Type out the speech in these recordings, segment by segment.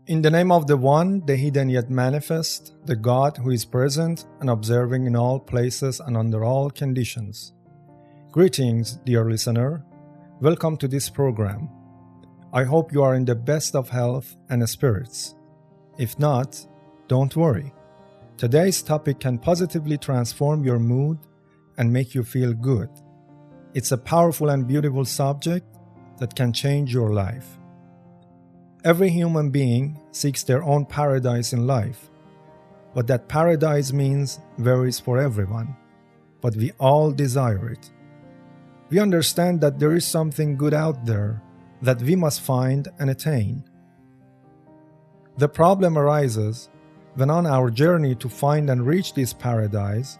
In the name of the One, the hidden yet manifest, the God who is present and observing in all places and under all conditions. Greetings, dear listener. Welcome to this program. I hope you are in the best of health and spirits. If not, don't worry. Today's topic can positively transform your mood and make you feel good. It's a powerful and beautiful subject that can change your life. Every human being seeks their own paradise in life. What that paradise means varies for everyone, but we all desire it. We understand that there is something good out there that we must find and attain. The problem arises when on our journey to find and reach this paradise,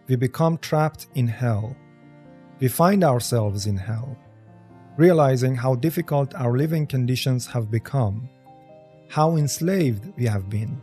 we become trapped in hell. We find ourselves in hell, realizing how difficult our living conditions have become, how enslaved we have been,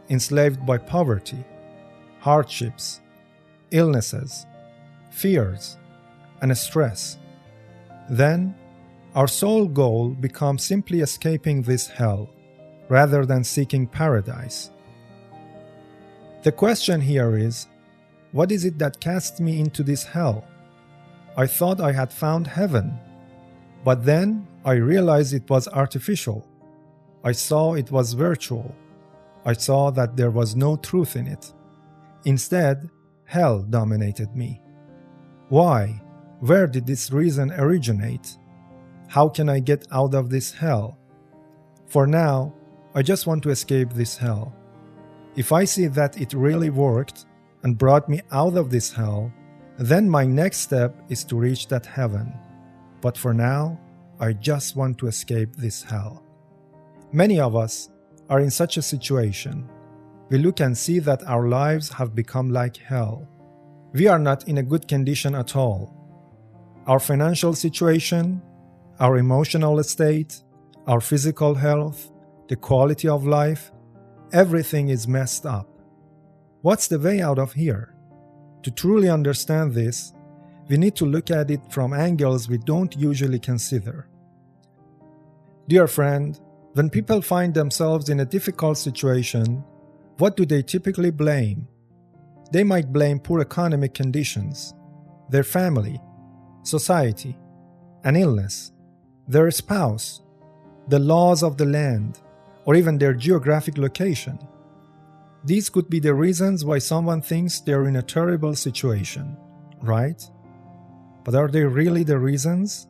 enslaved by poverty, hardships, illnesses, fears, and stress. Then, our sole goal becomes simply escaping this hell, rather than seeking paradise. The question here is, what is it that cast me into this hell? I thought I had found heaven. But then I realized it was artificial. I saw it was virtual. I saw that there was no truth in it. Instead, hell dominated me. Why? Where did this reason originate? How can I get out of this hell? For now, I just want to escape this hell. If I see that it really worked and brought me out of this hell, then my next step is to reach that heaven. But for now, I just want to escape this hell. Many of us are in such a situation. We look and see that our lives have become like hell. We are not in a good condition at all. Our financial situation, our emotional state, our physical health, the quality of life, everything is messed up. What's the way out of here? To truly understand this, we need to look at it from angles we don't usually consider. Dear friend, when people find themselves in a difficult situation, what do they typically blame? They might blame poor economic conditions, their family, society, an illness, their spouse, the laws of the land, or even their geographic location. These could be the reasons why someone thinks they're in a terrible situation, right? But are they really the reasons?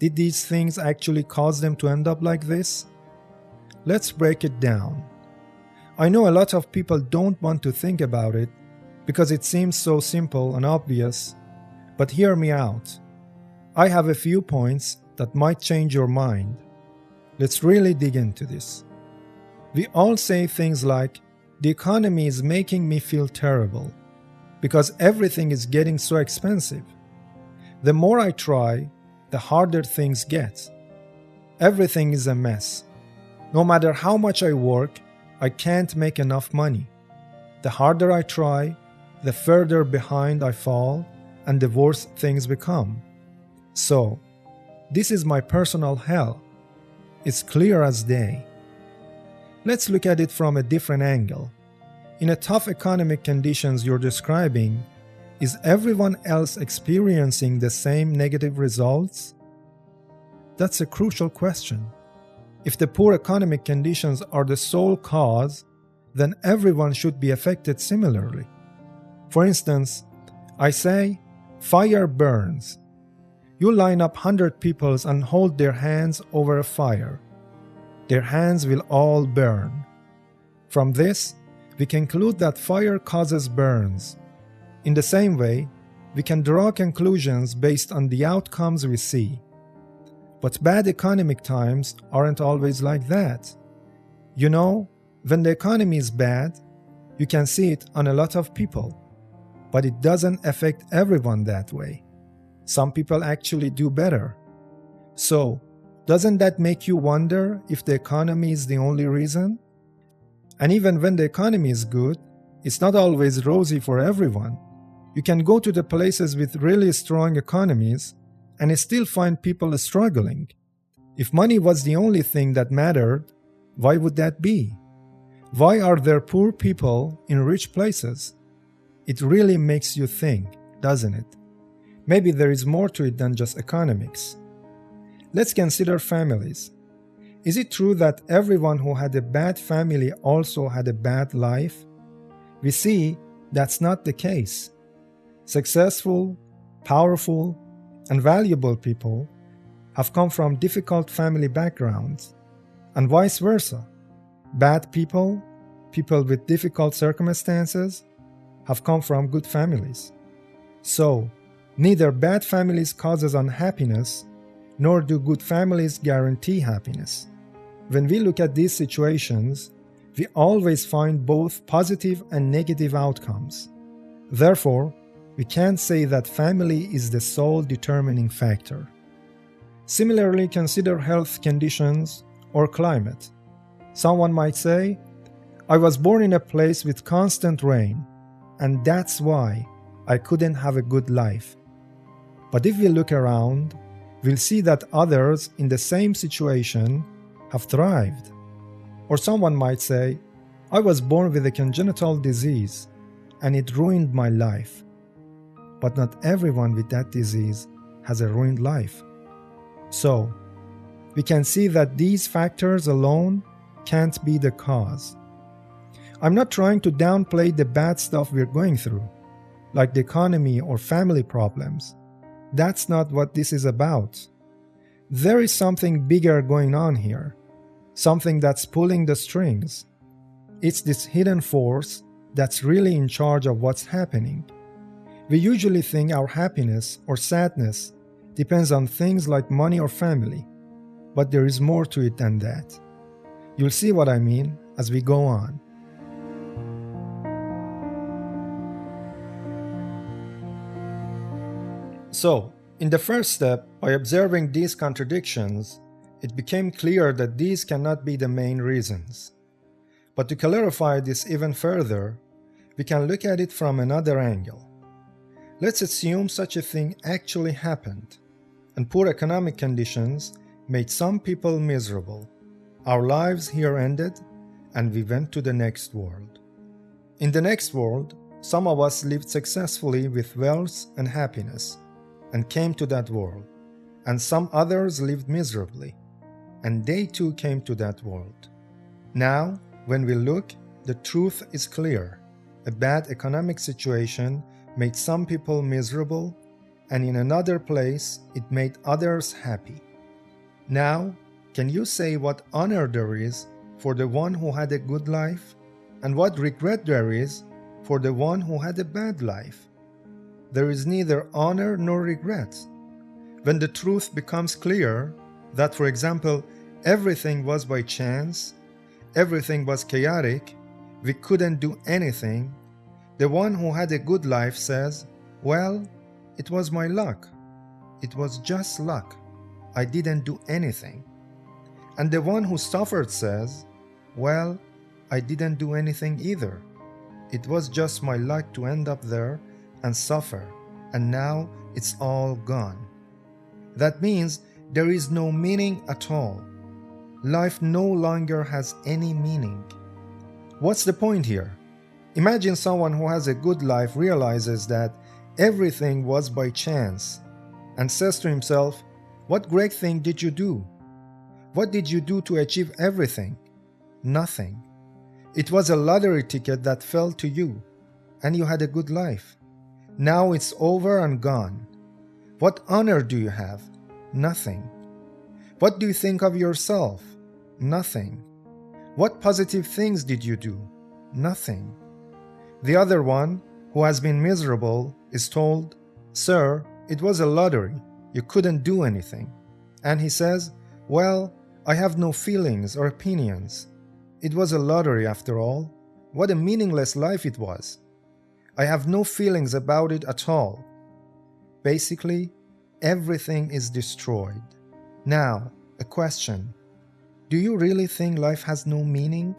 Did these things actually cause them to end up like this? Let's break it down. I know a lot of people don't want to think about it because it seems so simple and obvious, but hear me out. I have a few points that might change your mind. Let's really dig into this. We all say things like, the economy is making me feel terrible because everything is getting so expensive. The more I try, the harder things get. Everything is a mess. No matter how much I work, I can't make enough money. The harder I try, the further behind I fall, and the worse things become. So, this is my personal hell. It's clear as day. Let's look at it from a different angle. In a tough economic conditions you're describing, is everyone else experiencing the same negative results? That's a crucial question. If the poor economic conditions are the sole cause, then everyone should be affected similarly. For instance, I say, fire burns. You line up 100 people and hold their hands over a fire. Their hands will all burn. From this, we conclude that fire causes burns. In the same way, we can draw conclusions based on the outcomes we see. But bad economic times aren't always like that. You know, when the economy is bad, you can see it on a lot of people. But it doesn't affect everyone that way. Some people actually do better. So, doesn't that make you wonder if the economy is the only reason? And even when the economy is good, it's not always rosy for everyone. You can go to the places with really strong economies and still find people struggling. If money was the only thing that mattered, Why would that be? Why are there poor people in rich places? It really makes you think, doesn't it? Maybe there is more to it than just economics. Let's consider families. Is it true that everyone who had a bad family also had a bad life? We see that's not the case. Successful, powerful, and valuable people have come from difficult family backgrounds, and vice versa. Bad people, people with difficult circumstances, have come from good families. So, neither bad families causes unhappiness, nor do good families guarantee happiness. When we look at these situations, we always find both positive and negative outcomes. Therefore, we can't say that family is the sole determining factor. Similarly, consider health conditions or climate. Someone might say, I was born in a place with constant rain, and that's why I couldn't have a good life. But if we look around, we'll see that others in the same situation have thrived. Or someone might say, I was born with a congenital disease, and it ruined my life. But not everyone with that disease has a ruined life. So, we can see that these factors alone can't be the cause. I'm not trying to downplay the bad stuff we're going through, like the economy or family problems. That's not what this is about. There is something bigger going on here, something that's pulling the strings. It's this hidden force that's really in charge of what's happening. We usually think our happiness or sadness depends on things like money or family, but there is more to it than that. You'll see what I mean as we go on. So, in the first step, by observing these contradictions, it became clear that these cannot be the main reasons. But to clarify this even further, we can look at it from another angle. Let's assume such a thing actually happened, and poor economic conditions made some people miserable. Our lives here ended, and we went to the next world. In the next world, some of us lived successfully with wealth and happiness, and came to that world, and some others lived miserably, and they too came to that world. Now, when we look, the truth is clear. A bad economic situation made some people miserable, and in another place it made others happy. Now, can you say what honor there is for the one who had a good life, and what regret there is for the one who had a bad life? There is neither honor nor regret. When the truth becomes clear that, for example, everything was by chance, everything was chaotic, we couldn't do anything, the one who had a good life says, well, it was my luck. It was just luck. I didn't do anything. And the one who suffered says, well, I didn't do anything either. It was just my luck to end up there and suffer, and now it's all gone. That means there is no meaning at all. Life no longer has any meaning. What's the point here? Imagine someone who has a good life realizes that everything was by chance and says to himself, what great thing did you do? What did you do to achieve everything? Nothing. It was a lottery ticket that fell to you, and you had a good life. Now it's over and gone. What honor do you have? Nothing. What do you think of yourself? Nothing. What positive things did you do? Nothing. The other one, who has been miserable, is told, Sir, it was a lottery. You couldn't do anything. And he says, well, I have no feelings or opinions. It was a lottery after all. What a meaningless life it was. I have no feelings about it at all. Basically, everything is destroyed. Now, a question. Do you really think life has no meaning?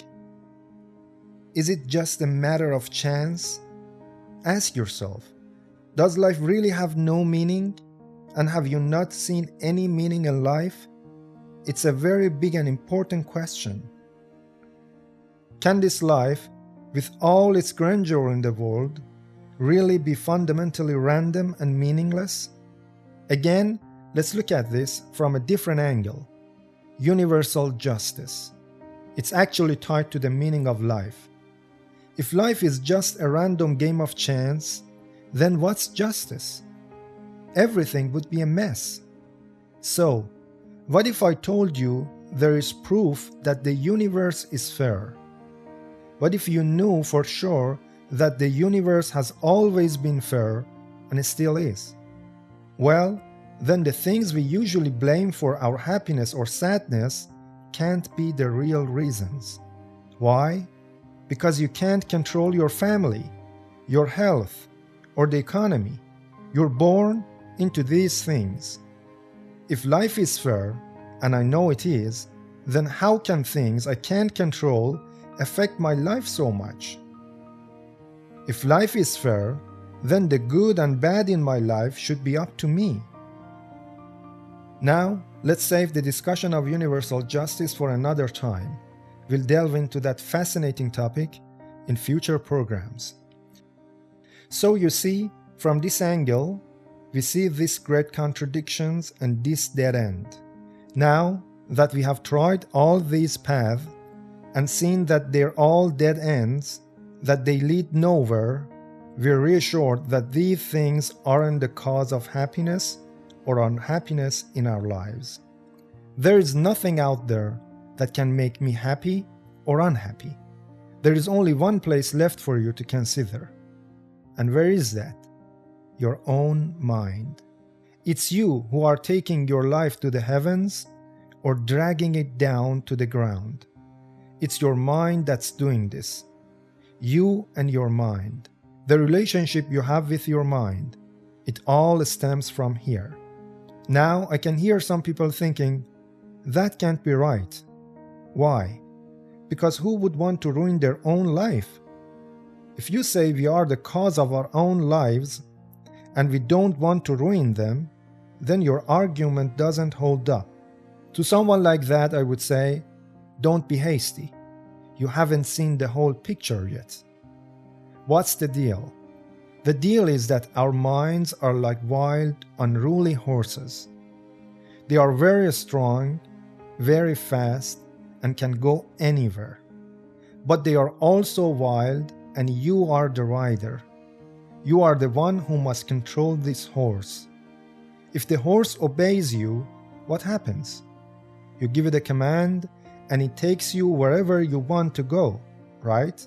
Is it just a matter of chance? Ask yourself, does life really have no meaning? And have you not seen any meaning in life? It's a very big and important question. Can this life, with all its grandeur in the world, really be fundamentally random and meaningless? Again, let's look at this from a different angle. Universal justice. It's actually tied to the meaning of life. If life is just a random game of chance, then what's justice? Everything would be a mess. So, what if I told you there is proof that the universe is fair? What if you knew for sure that the universe has always been fair and it still is? Well, then the things we usually blame for our happiness or sadness can't be the real reasons. Why? Because you can't control your family, your health, or the economy. You're born into these things. If life is fair, and I know it is, then how can things I can't control affect my life so much? If life is fair, then the good and bad in my life should be up to me. Now, let's save the discussion of universal justice for another time. We'll delve into that fascinating topic in future programs. So you see, from this angle, we see these great contradictions and this dead end. Now that we have tried all these paths and seen that they're all dead ends, that they lead nowhere, we're reassured that these things aren't the cause of happiness or unhappiness in our lives. There is nothing out there that can make me happy or unhappy. There is only one place left for you to consider. And where is that? Your own mind. It's you who are taking your life to the heavens or dragging it down to the ground. It's your mind that's doing this. You and your mind. The relationship you have with your mind. It all stems from here. Now I can hear some people thinking, that can't be right. Why? Because who would want to ruin their own life? If you say we are the cause of our own lives and we don't want to ruin them, then your argument doesn't hold up. To someone like that, I would say, don't be hasty. You haven't seen the whole picture yet. What's the deal? The deal is that our minds are like wild, unruly horses. They are very strong, very fast, and can go anywhere. But they are also wild, and you are the rider. You are the one who must control this horse. If the horse obeys you, what happens? You give it a command, and it takes you wherever you want to go, right?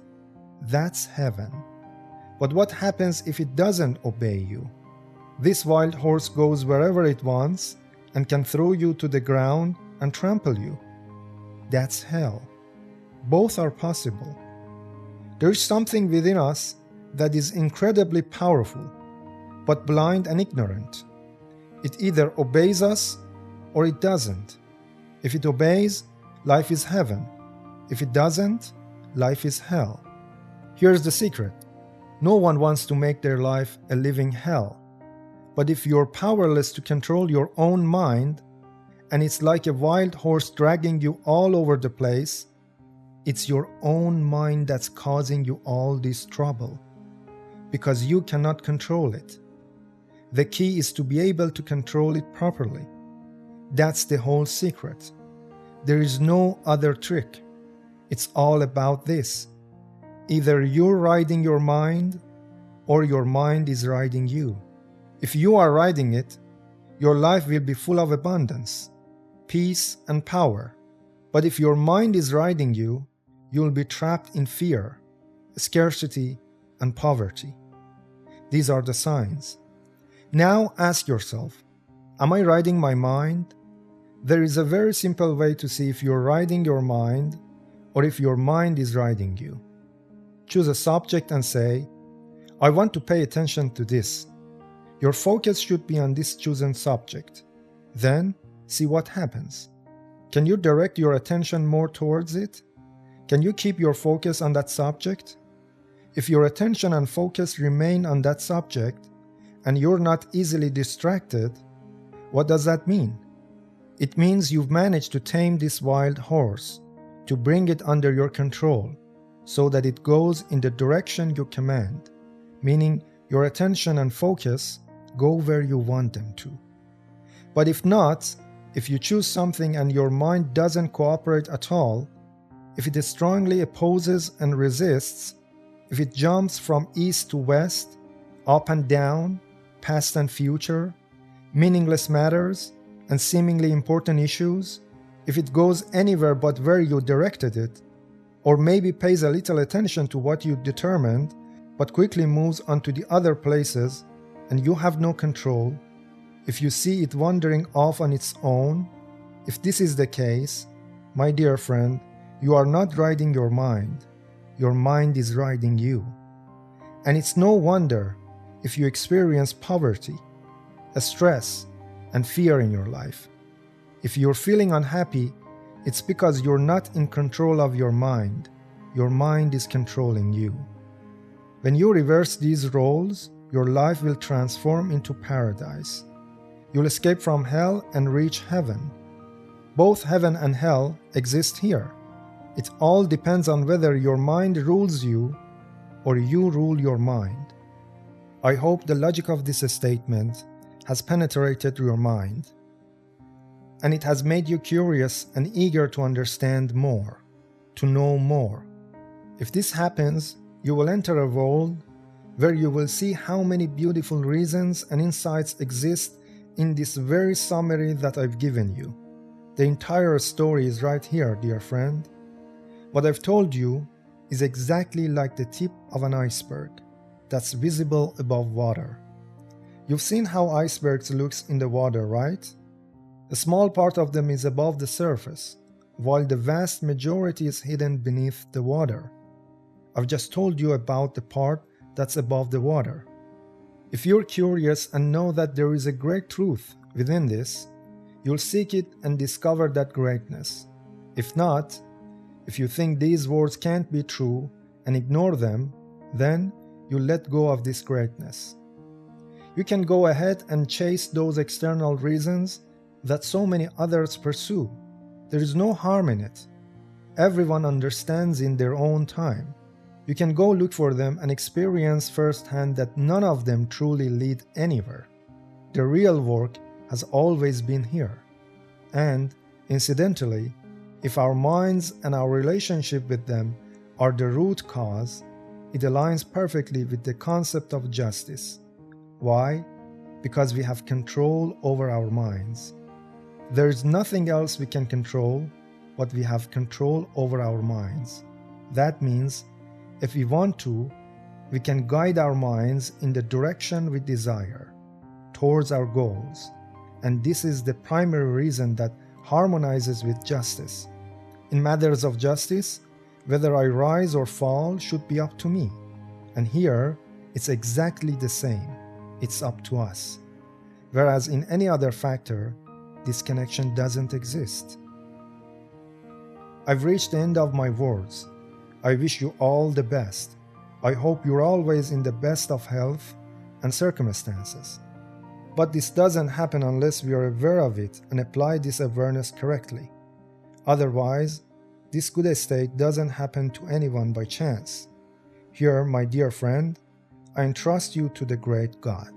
That's heaven. But what happens if it doesn't obey you? This wild horse goes wherever it wants and can throw you to the ground and trample you. That's hell. Both are possible. There is something within us that is incredibly powerful, but blind and ignorant. It either obeys us or it doesn't. If it obeys, life is heaven. If it doesn't, life is hell. Here's the secret. No one wants to make their life a living hell. But if you're powerless to control your own mind, and it's like a wild horse dragging you all over the place, it's your own mind that's causing you all this trouble, because you cannot control it. The key is to be able to control it properly. That's the whole secret. There is no other trick. It's all about this. Either you're riding your mind, or your mind is riding you. If you are riding it, your life will be full of abundance, peace, and power. But if your mind is riding you, you'll be trapped in fear, scarcity, and poverty. These are the signs. Now ask yourself, am I riding my mind? There is a very simple way to see if you're riding your mind or if your mind is riding you. Choose a subject and say, I want to pay attention to this. Your focus should be on this chosen subject. Then, see what happens. Can you direct your attention more towards it? Can you keep your focus on that subject? If your attention and focus remain on that subject, and you're not easily distracted, what does that mean? It means you've managed to tame this wild horse, to bring it under your control. so that it goes in the direction you command, meaning your attention and focus go where you want them to. But if not, if you choose something and your mind doesn't cooperate at all, if it strongly opposes and resists, if it jumps from east to west, up and down, past and future, meaningless matters, and seemingly important issues, if it goes anywhere but where you directed it, or maybe pays a little attention to what you determined, but quickly moves on to the other places, and you have no control, if you see it wandering off on its own, if this is the case, my dear friend, you are not riding your mind is riding you. And it's no wonder if you experience poverty, stress, and fear in your life. If you're feeling unhappy, it's because you're not in control of your mind. Your mind is controlling you. When you reverse these roles, your life will transform into paradise. You'll escape from hell and reach heaven. Both heaven and hell exist here. It all depends on whether your mind rules you or you rule your mind. I hope the logic of this statement has penetrated your mind, and it has made you curious and eager to understand more, to know more. If this happens, you will enter a world where you will see how many beautiful reasons and insights exist in this very summary that I've given you. The entire story is right here, dear friend. What I've told you is exactly like the tip of an iceberg that's visible above water. You've seen how icebergs look in the water, right? A small part of them is above the surface, while the vast majority is hidden beneath the water. I've just told you about the part that's above the water. If you're curious and know that there is a great truth within this, you'll seek it and discover that greatness. If not, if you think these words can't be true and ignore them, then you'll let go of this greatness. You can go ahead and chase those external reasons that so many others pursue. There is no harm in it. Everyone understands in their own time. You can go look for them and experience firsthand that none of them truly lead anywhere. The real work has always been here. And, incidentally, if our minds and our relationship with them are the root cause, it aligns perfectly with the concept of justice. Why? Because we have control over our minds. There is nothing else we can control, but we have control over our minds. That means, if we want to, we can guide our minds in the direction we desire, towards our goals. And this is the primary reason that harmonizes with justice. In matters of justice, whether I rise or fall should be up to me. And here, it's exactly the same. It's up to us. Whereas in any other factor, this connection doesn't exist. I've reached the end of my words. I wish you all the best. I hope you're always in the best of health and circumstances. But this doesn't happen unless we are aware of it and apply this awareness correctly. Otherwise, this good state doesn't happen to anyone by chance. Here, my dear friend, I entrust you to the great God.